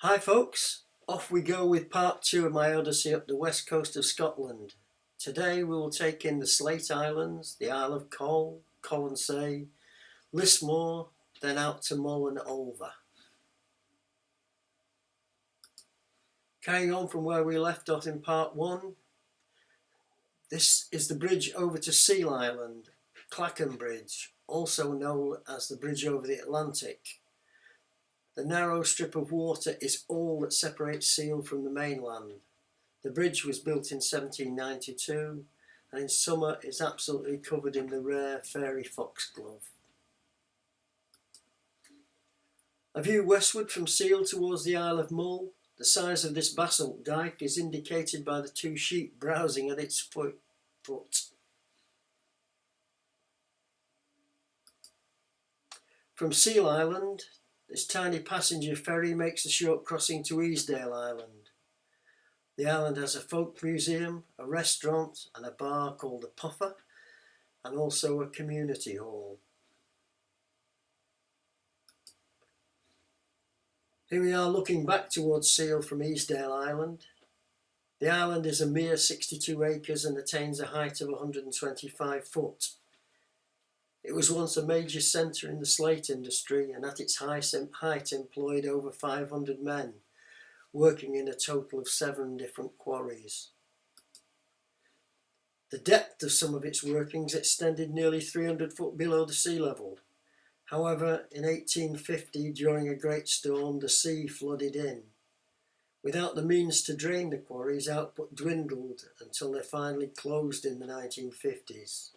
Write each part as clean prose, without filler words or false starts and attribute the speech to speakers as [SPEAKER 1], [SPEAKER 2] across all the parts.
[SPEAKER 1] Hi folks, off we go with part 2 of my odyssey up the west coast of Scotland. Today we will take in the Slate Islands, the Isle of Coll, Colonsay, Lismore, then out to Mull and over. Carrying on from where we left off in part 1, this is the bridge over to Seal Island, Clachan Bridge, also known as the bridge over the Atlantic. The narrow strip of water is all that separates Seal from the mainland. The bridge was built in 1792 and in summer is absolutely covered in the rare fairy foxglove. A view westward from Seal towards the Isle of Mull. The size of this basalt dyke is indicated by the two sheep browsing at its foot. From Seal Island, this tiny passenger ferry makes the short crossing to Easdale Island. The island has a folk museum, a restaurant and a bar called the Puffer, and also a community hall. Here we are looking back towards Seal from Easdale Island. The island is a mere 62 acres and attains a height of 125 foot. It was once a major centre in the slate industry and at its height employed over 500 men, working in a total of 7 different quarries. The depth of some of its workings extended nearly 300 foot below the sea level. However, in 1850, during a great storm, the sea flooded in. Without the means to drain the quarries, output dwindled until they finally closed in the 1950s.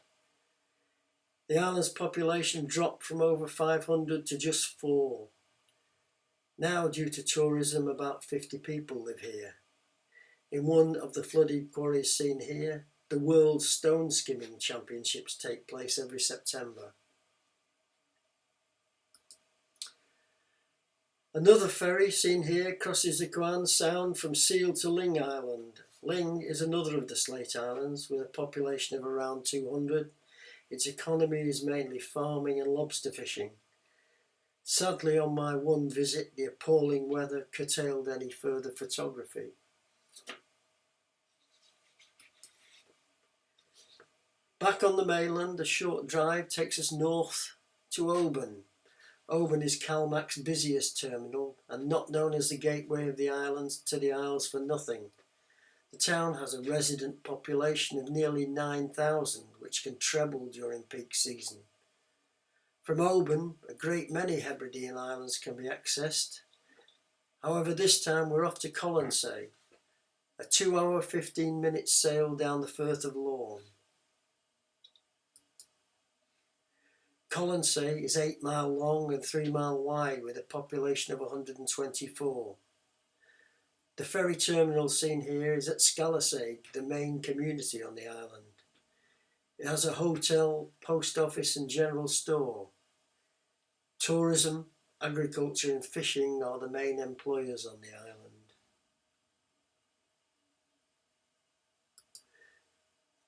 [SPEAKER 1] The island's population dropped from over 500 to just 4. Now, due to tourism, about 50 people live here. In one of the flooded quarries seen here, the World Stone Skimming Championships take place every September. Another ferry seen here crosses the Quan Sound from Seal to Ling Island. Ling is another of the Slate Islands with a population of around 200. Its economy is mainly farming and lobster fishing. Sadly, on my one visit, the appalling weather curtailed any further photography. Back on the mainland, a short drive takes us north to Oban. Oban is Calmac's busiest terminal and not known as the gateway of the islands to the Isles for nothing. The town has a resident population of nearly 9,000, which can treble during peak season. From Oban, a great many Hebridean islands can be accessed. However, this time we're off to Colonsay, a 2-hour 15-minute sail down the Firth of Lorne. Colonsay is 8 mile long and 3 mile wide with a population of 124. The ferry terminal seen here is at Scalasig, the main community on the island. It has a hotel, post office and general store. Tourism, agriculture and fishing are the main employers on the island.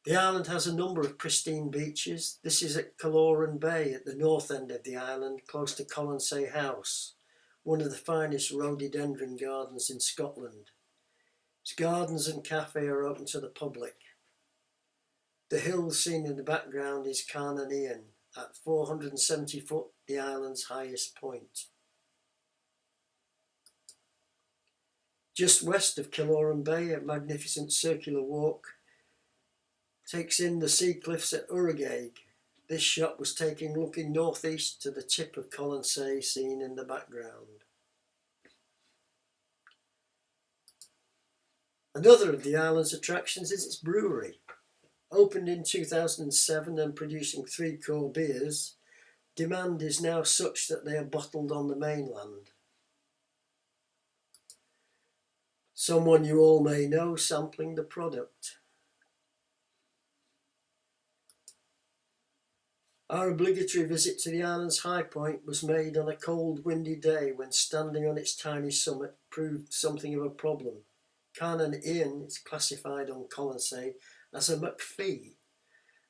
[SPEAKER 1] The island has a number of pristine beaches. This is at Corryvreckin Bay at the north end of the island, close to Colonsay House, one of the finest rhododendron gardens in Scotland. Its gardens and cafe are open to the public. The hill seen in the background is Carnan Ian, at 470 foot, the island's highest point. Just west of Corryvreckin Bay, a magnificent circular walk takes in the sea cliffs at Urragaig. This shot was taken looking northeast to the tip of Colonsay seen in the background. Another of the island's attractions is its brewery. Opened in 2007 and producing 3 core beers, demand is now such that they are bottled on the mainland. Someone you all may know sampling the product. Our obligatory visit to the island's high point was made on a cold, windy day when standing on its tiny summit proved something of a problem. Carnan Ian is classified on Colonsay as a McPhee.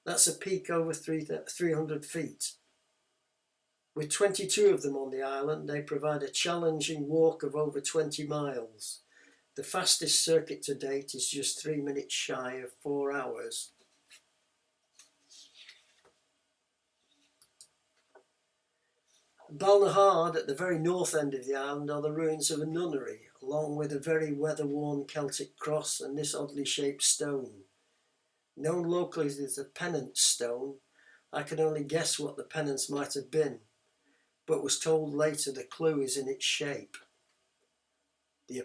[SPEAKER 1] That's a peak over 300 feet. With 22 of them on the island, they provide a challenging walk of over 20 miles. The fastest circuit to date is just 3 minutes shy of 4 hours. Balnahard, at the very north end of the island, are the ruins of a nunnery, along with a very weather-worn Celtic cross and this oddly shaped stone. Known locally as the Pennant Stone, I can only guess what the penance might have been, but was told later the clue is in its shape. The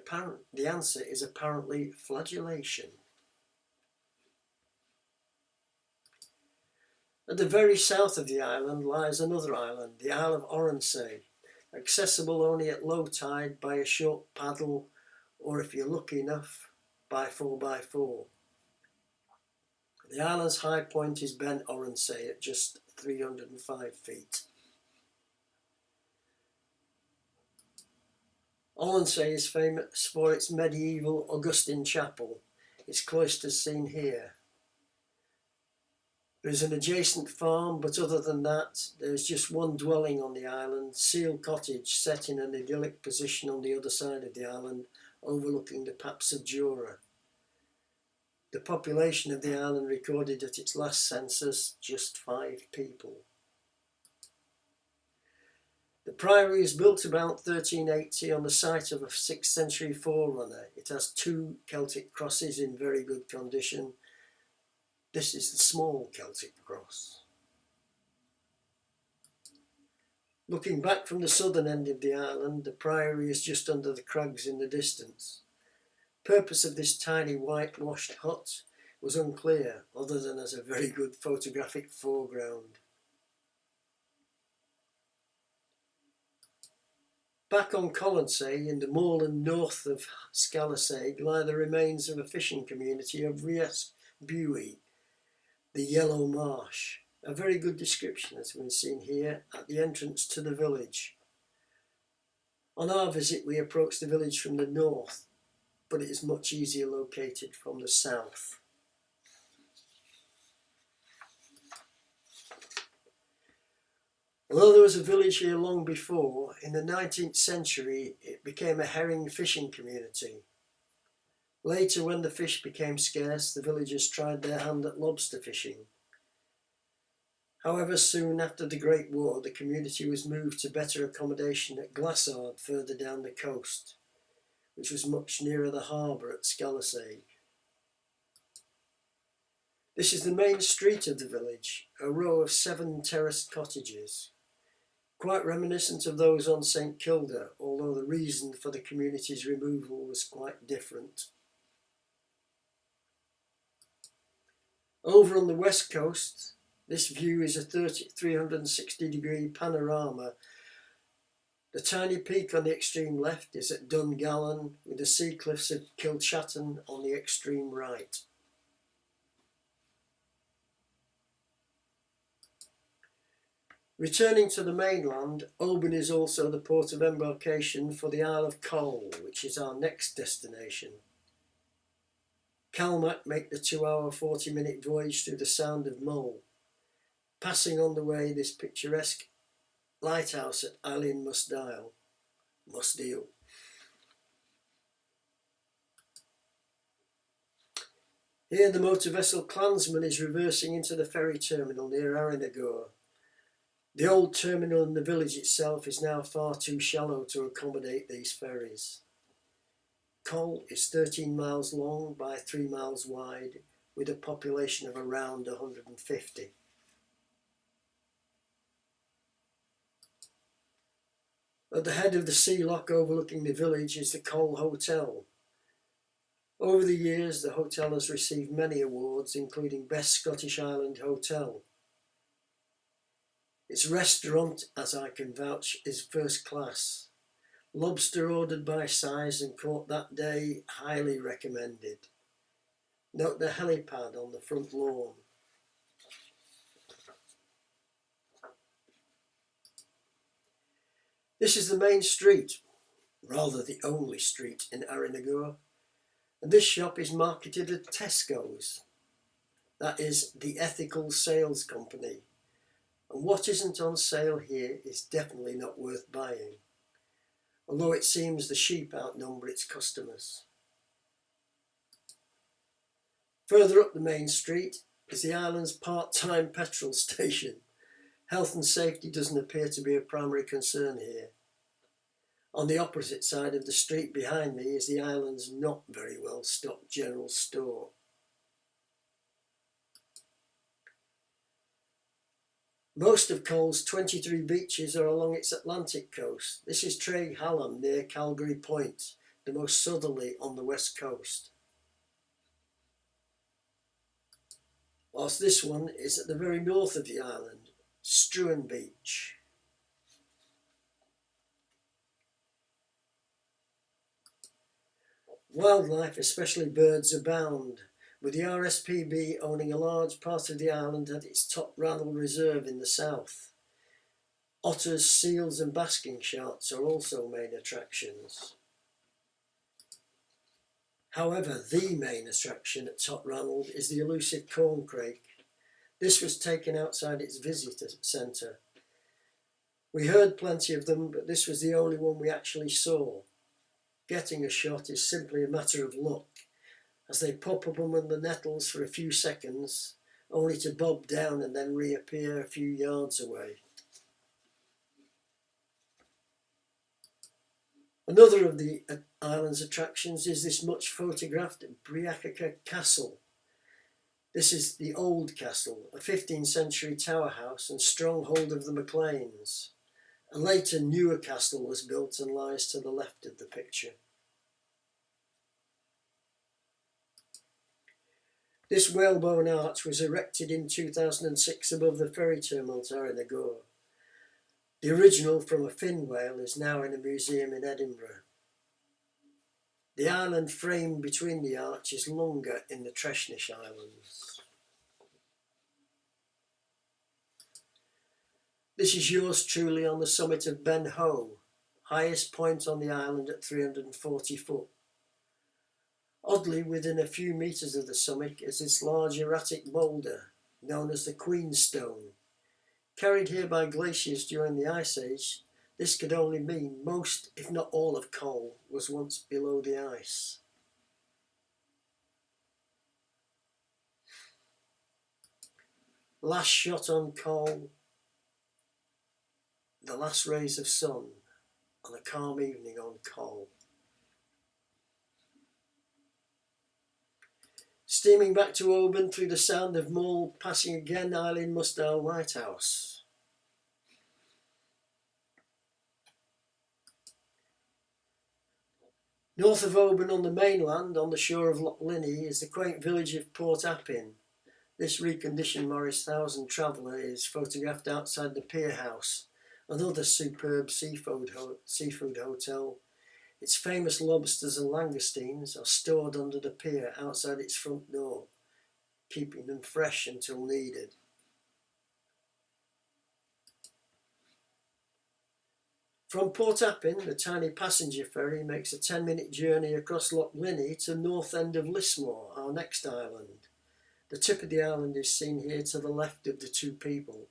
[SPEAKER 1] answer is apparently flagellation. At the very south of the island lies another island, the Isle of Oronsay, accessible only at low tide by a short paddle, or if you're lucky enough, by 4x4. The island's high point is Ben Oronsay at just 305 feet. Oronsay is famous for its medieval Augustine chapel. Its cloisters seen here. There is an adjacent farm, but other than that, there is just one dwelling on the island, Seal Cottage, set in an idyllic position on the other side of the island, overlooking the Paps of Jura. The population of the island recorded at its last census, just 5 people. The priory is built about 1380 on the site of a 6th century forerunner. It has 2 Celtic crosses in very good condition. This is the small Celtic cross. Looking back from the southern end of the island, the priory is just under the crags in the distance. Purpose of this tiny whitewashed hut was unclear, other than as a very good photographic foreground. Back on Colonsay, in the moorland north of Scalasag, lie the remains of a fishing community of Rhys Buie, the Yellow Marsh. A very good description has been seen here at the entrance to the village. On our visit we approached the village from the north, but it is much easier located from the south. Although there was a village here long before, in the 19th century it became a herring fishing community. Later, when the fish became scarce, the villagers tried their hand at lobster fishing. However, soon after the Great War, the community was moved to better accommodation at Glassard, further down the coast, which was much nearer the harbour at Scalasag. This is the main street of the village, a row of 7 terraced cottages, quite reminiscent of those on St Kilda, although the reason for the community's removal was quite different. Over on the west coast, this view is a 360-degree panorama. The tiny peak on the extreme left is at Dungallen, with the sea cliffs of Kilchatton on the extreme right. Returning to the mainland, Oban is also the port of embarkation for the Isle of Coll, which is our next destination. Calmac make the 2-hour 40-minute voyage through the Sound of Mull, passing on the way this picturesque lighthouse at Eilean Musdeal. Here the motor vessel Clansman is reversing into the ferry terminal near Arinagur. The old terminal in the village itself is now far too shallow to accommodate these ferries. Coll is 13 miles long by 3 miles wide, with a population of around 150. At the head of the sea lock overlooking the village is the Coll Hotel. Over the years, the hotel has received many awards, including Best Scottish Island Hotel. Its restaurant, as I can vouch, is first class. Lobster ordered by size and caught that day, highly recommended. Note the helipad on the front lawn. This is the main street, rather the only street in Arinagur, and this shop is marketed as Tesco's. That is the Ethical Sales Company. and what isn't on sale here is definitely not worth buying, although it seems the sheep outnumber its customers. Further up the main street is the island's part-time petrol station. Health and safety doesn't appear to be a primary concern here. On the opposite side of the street behind me is the island's not very well stocked general store. Most of Cole's 23 beaches are along its Atlantic coast. This is Treig Hallam near Calgary Point, the most southerly on the west coast. Whilst this one is at the very north of the island, Struan Beach. Wildlife, especially birds, abound, with the RSPB owning a large part of the island at its top Ranald Reserve in the south. Otters, seals and basking sharks are also main attractions. However, the main attraction at Top Ranald is the elusive corncrake. This was taken outside its visitor centre. We heard plenty of them, but this was the only one we actually saw. Getting a shot is simply a matter of luck, as they pop up among the nettles for a few seconds, only to bob down and then reappear a few yards away. Another of the island's attractions is this much photographed Briacaca Castle. This is the old castle, a 15th century tower house and stronghold of the Macleans. A later newer castle was built and lies to the left of the picture. This whalebone arch was erected in 2006 above the ferry terminal at Arranagore. The original from a fin whale is now in a museum in Edinburgh. The island frame between the arch is longer in the Treshnish Islands. This is yours truly on the summit of Ben Ho, highest point on the island at 340 foot. Oddly, within a few metres of the summit is this large erratic boulder, known as the Queen Stone. Carried here by glaciers during the Ice Age, this could only mean most, if not all, of Cole was once below the ice. Last shot on Cole, the last rays of sun on a calm evening on Cole. Steaming back to Oban through the sound of Mull, passing again Eileen Mustile Lighthouse. North of Oban on the mainland, on the shore of Loch Linney, is the quaint village of Port Appin. This reconditioned Morris 1000 traveller is photographed outside the pier house, another superb seafood hotel. Its famous lobsters and langoustines are stored under the pier outside its front door, keeping them fresh until needed. From Port Appin, the tiny passenger ferry makes a 10-minute journey across Loch Linney to north end of Lismore, our next island. The tip of the island is seen here to the left of the two people.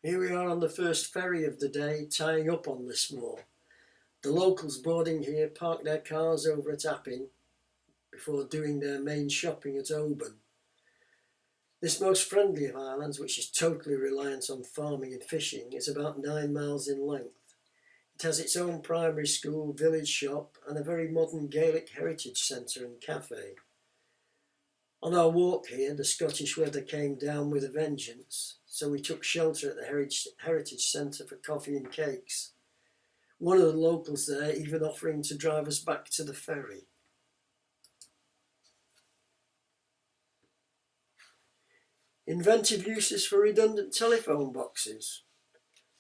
[SPEAKER 1] Here we are on the first ferry of the day, tying up on Lismore. The locals boarding here park their cars over at Appin before doing their main shopping at Oban. This most friendly of islands, which is totally reliant on farming and fishing, is about 9 miles in length. It has its own primary school, village shop and a very modern Gaelic heritage centre and cafe. On our walk here, the Scottish weather came down with a vengeance, so we took shelter at the Heritage Centre for coffee and cakes. One of the locals there even offering to drive us back to the ferry. Inventive uses for redundant telephone boxes.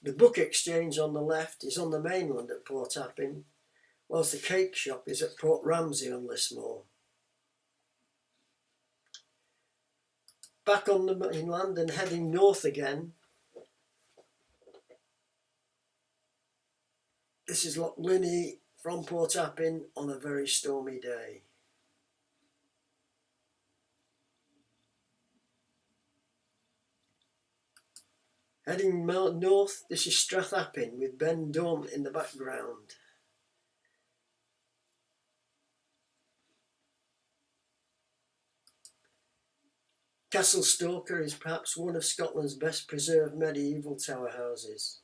[SPEAKER 1] The book exchange on the left is on the mainland at Port Appin, whilst the cake shop is at Port Ramsay on Lismore. Back on the mainland and heading north again, this is Loch Linney from Port Appin on a very stormy day. Heading north, this is Strathappin with Ben Dunn in the background. Castle Stoker is perhaps one of Scotland's best preserved medieval tower houses.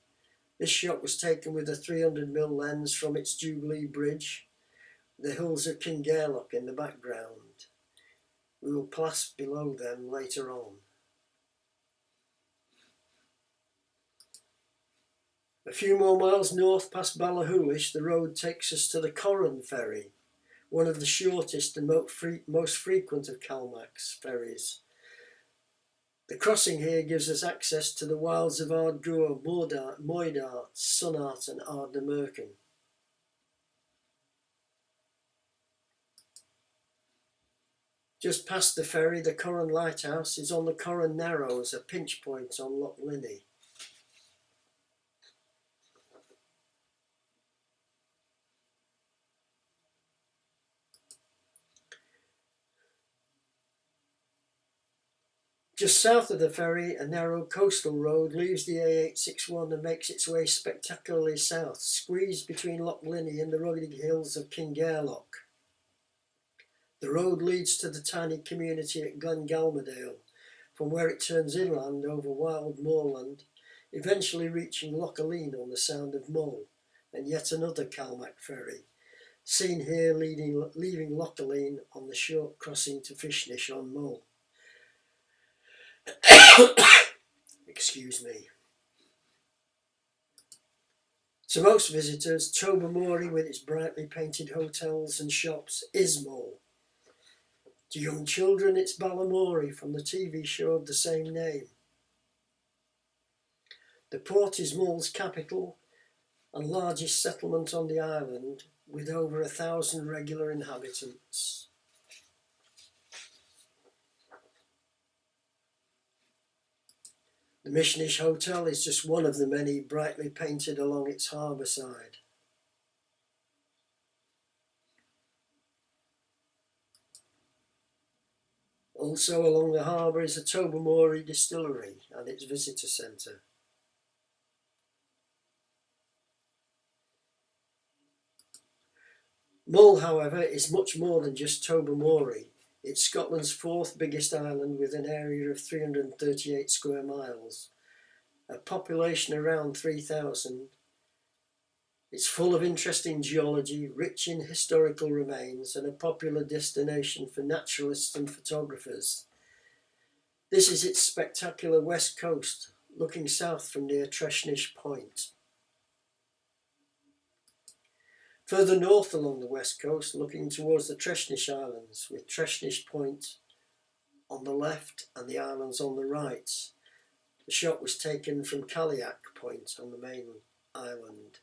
[SPEAKER 1] This shot was taken with a 300mm lens from its Jubilee Bridge, the hills of Kingairloch in the background. We will pass below them later on. A few more miles north past Ballahoolish, the road takes us to the Corran ferry, one of the shortest and most frequent of Calmac's ferries. The crossing here gives us access to the wilds of Ardgour, Moydart, Sunart and Ardnamurchan. Just past the ferry, the Corran Lighthouse is on the Corran Narrows, a pinch point on Loch Linney. Just south of the ferry, a narrow coastal road leaves the A861 and makes its way spectacularly south, squeezed between Loch Linney and the rugged hills of Kingairloch. The road leads to the tiny community at Glengalmadale, from where it turns inland over wild moorland, eventually reaching Loch Aleen on the Sound of Mull, and yet another Calmac ferry, seen here leaving Loch Aleen on the short crossing to Fishnish on Mull. Excuse me. To most visitors, Tobermory, with its brightly painted hotels and shops, is Mull. To young children, it's Ballamory from the TV show of the same name. The port is Mull's capital and largest settlement on the island, with over 1,000 regular inhabitants. The Mishnish Hotel is just one of the many brightly painted along its harbour side. Also along the harbour is the Tobermory Distillery and its visitor centre. Mull, however, is much more than just Tobermory. It's Scotland's fourth biggest island with an area of 338 square miles, a population around 3,000. It's full of interesting geology, rich in historical remains, and a popular destination for naturalists and photographers. This is its spectacular west coast, looking south from near Treshnish Point. Further north along the west coast, looking towards the Treshnish Islands, with Treshnish Point on the left and the islands on the right. The shot was taken from Caliac Point on the main island.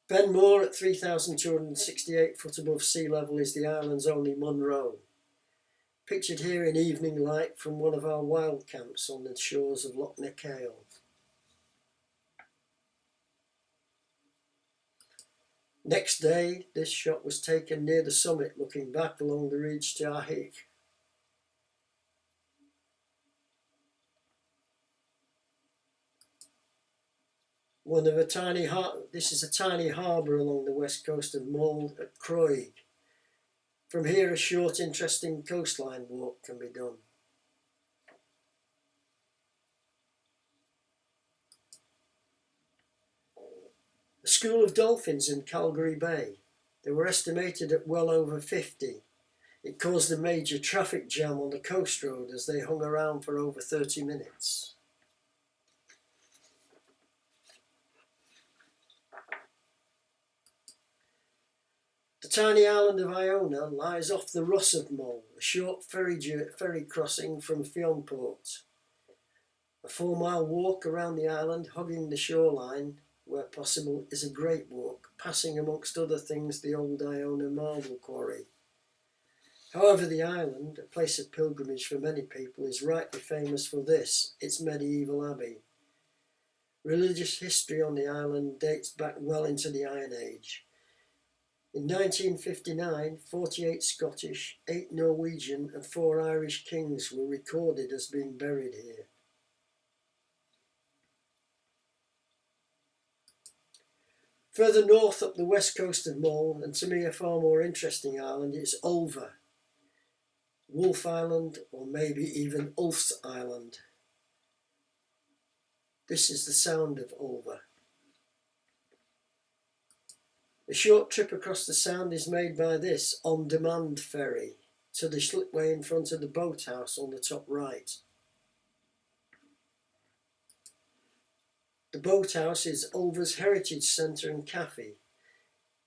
[SPEAKER 1] Benmore at 3,268 foot above sea level is the island's only Munro. Pictured here in evening light from one of our wild camps on the shores of Loch Nechail. Next day, this shot was taken near the summit, looking back along the ridge to Ahik. This is a tiny harbour along the west coast of Mull at Croig. From here, a short, interesting coastline walk can be done. A school of dolphins in Calgary Bay. They were estimated at well over 50. It caused a major traffic jam on the coast road as they hung around for over 30 minutes. The tiny island of Iona lies off the Ross of Mull, a short ferry crossing from Fionport. A 4-mile walk around the island, hugging the shoreline, where possible, is a great walk, passing amongst other things the old Iona marble quarry. However, the island, a place of pilgrimage for many people, is rightly famous for this, its medieval abbey. Religious history on the island dates back well into the Iron Age. In 1959, 48 Scottish, 8 Norwegian and 4 Irish kings were recorded as being buried here. Further north up the west coast of Mull, and to me a far more interesting island, is Ulva, Wolf Island, or maybe even Ulf's Island. This is the sound of Ulva. A short trip across the sound is made by this on-demand ferry to the slipway in front of the boathouse on the top right. The boathouse is Ulva's Heritage Centre and Cafe,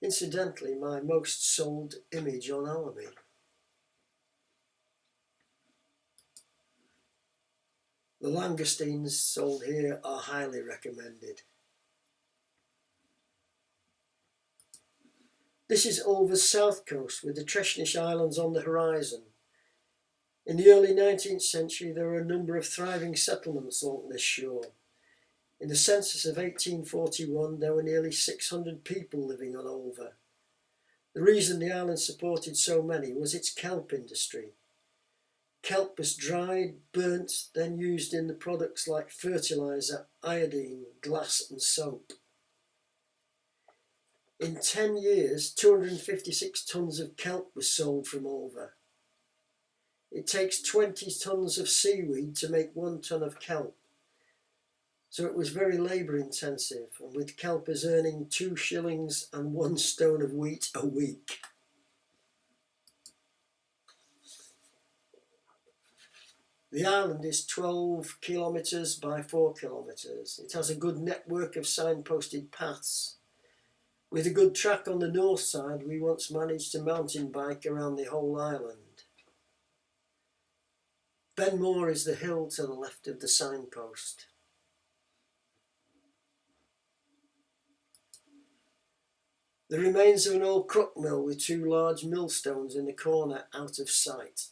[SPEAKER 1] incidentally my most sold image on Alamy. The langoustines sold here are highly recommended. This is Ulva's south coast with the Treshnish Islands on the horizon. In the early 19th century there were a number of thriving settlements along this shore. In the census of 1841 there were nearly 600 people living on Ulva. The reason the island supported so many was its kelp industry. Kelp was dried, burnt, then used in the products like fertiliser, iodine, glass and soap. In 10 years, 256 tonnes of kelp was sold from Ulva. It takes 20 tonnes of seaweed to make 1 tonne of kelp. So it was very labour intensive, and with kelpers earning 2 shillings and 1 stone of wheat a week. The island is 12 kilometres by 4 kilometres. It has a good network of signposted paths. With a good track on the north side, we once managed to mountain bike around the whole island. Benmore is the hill to the left of the signpost. The remains of an old crook mill with 2 large millstones in the corner out of sight.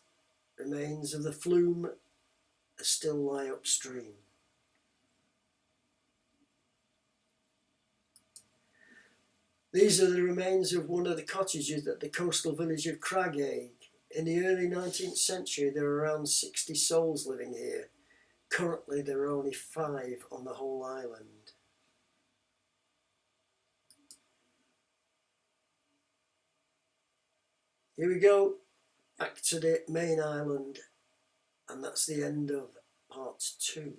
[SPEAKER 1] Remains of the flume still lie upstream. These are the remains of one of the cottages at the coastal village of Cragg. In the early 19th century there were around 60 souls living here. Currently there are only 5 on the whole island. Here we go, back to the main island, and that's the end of part 2.